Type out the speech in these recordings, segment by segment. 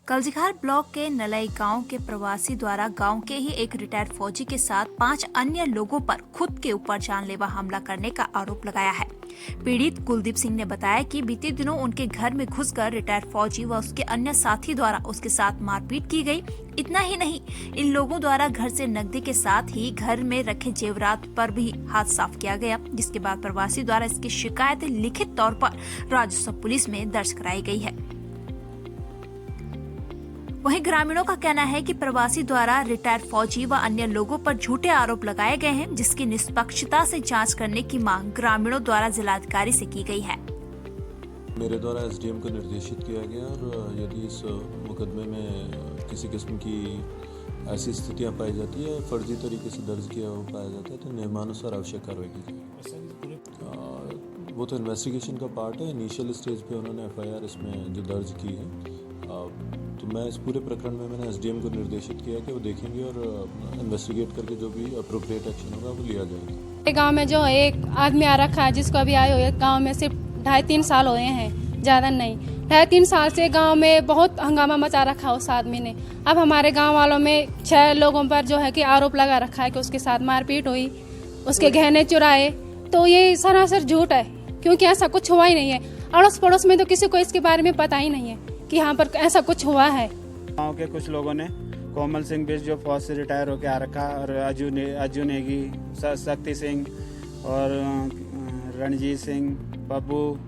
कल्जीखार block के नलई गांव के प्रवासी द्वारा गांव के ही एक रिटायर्ड फौजी के साथ 5 अन्य लोगों पर खुद के ऊपर जानलेवा हमला करने का आरोप लगाया है। पीड़ित कुलदीप सिंह ने बताया कि बीते दिनों उनके घर में घुसकर रिटायर्ड फौजी व उसके अन्य साथी द्वारा उसके साथ मारपीट की गई। इतना ही नहीं, इन लोगों द्वारा घर से नकदी के साथ ही घर में रखे जेवरात पर भी हाथ साफ किया गया, जिसके बाद प्रवासी द्वारा इसकी शिकायत लिखित तौर पर राजस्व पुलिस में दर्ज कराई गई है। वहीं ग्रामीणों का कहना है कि प्रवासी द्वारा रिटायर्ड फौजी व अन्य लोगों पर झूठे आरोप लगाए गए हैं, जिसकी निष्पक्षता से जांच करने की मांग ग्रामीणों द्वारा जिलाधिकारी से की गई है। मेरे द्वारा एसडीएम को निर्देशित किया गया और यदि इस मुकदमे में किसी किस्म की ऐसी स्थितियां पाई जाती है, फर्जी तरीके से दर्ज किया हुआ पाया जाता है, तो नियमानुसार आवश्यक कार्रवाई की जाए। वो तो इन्वेस्टिगेशन का पार्ट है। इनिशियल स्टेज पे उन्होंने एफआईआर इसमें जो दर्ज की है, तो मैं इस पूरे प्रकरण में मैंने एसडीएम को निर्देशित किया कि वो देखेंगे और इन्वेस्टिगेट करके जो भी अप्रोप्रिएट एक्शन होगा वो लिया जाएगा। गांव में जो एक आदमी आ रखा है, जिसको अभी आए हुए गांव में सिर्फ 2.5-3 साल हुए हैं, ज़्यादा नहीं। 2.5-3 साल से गांव में बहुत हंगामा मचा रखा है उस आदमी ने। अब हमारे गांव वालों में 6 लोगों पर जो है कि आरोप लगा रखा है कि उसके साथ मारपीट हुई, उसके गहने चुराए। तो ये सरासर झूठ है, क्योंकि ऐसा कुछ हुआ ही नहीं है। अड़ोस पड़ोस में तो किसी को इसके बारे में पता ही नहीं है कि यहाँ पर ऐसा कुछ हुआ है। गाँव के कुछ लोगों ने कोमल सिंह बिष्ट जो फौज से रिटायर होकर आ रखा, और अजू नेगी, शक्ति सिंह और रणजीत सिंह, पप्पू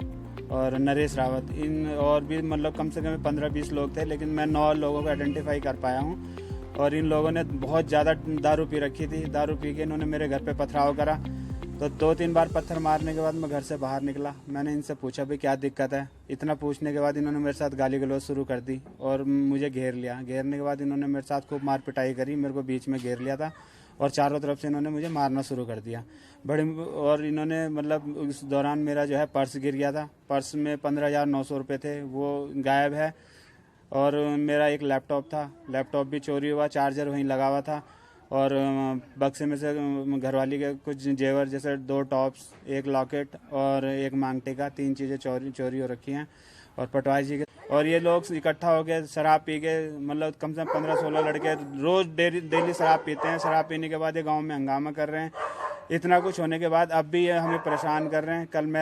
और नरेश रावत, इन और भी मतलब कम से कम 15-20 लोग थे, लेकिन मैं 9 लोगों को आइडेंटिफाई कर पाया हूँ। और इन लोगों ने बहुत ज़्यादा दारू पी रखी थी। दारू पी के इन्होंने मेरे घर पे पथराव करा, तो 2-3 बार पत्थर मारने के बाद मैं घर से बाहर निकला। मैंने इनसे पूछा भी क्या दिक्कत है। इतना पूछने के बाद इन्होंने मेरे साथ गाली गलौज शुरू कर दी और मुझे घेर लिया। घेरने के बाद इन्होंने मेरे साथ खूब मार पिटाई करी, मेरे को बीच में घेर लिया था और चारों तरफ से इन्होंने मुझे मारना शुरू कर दिया और इन्होंने मतलब उस दौरान मेरा जो है पर्स गिर गया था। पर्स में 15,900 रुपये थे, वो गायब है। और मेरा एक लैपटॉप था, लैपटॉप भी चोरी हुआ, चार्जर वहीं लगा हुआ था। और बक्से में से घरवाली के कुछ जेवर जैसे 2 टॉप्स, 1 लॉकेट और 1 मांग टीका, 3 चीज़ें चोरी हो रखी हैं। और पटवारी जी के और ये लोग इकट्ठा हो गए शराब पी के, मतलब कम से कम 15-16 लड़के रोज़ डेली शराब पीते हैं। शराब पीने के बाद ये गाँव में हंगामा कर रहे हैं। इतना कुछ होने के बाद अब भी ये हमें परेशान कर रहे हैं। कल मैं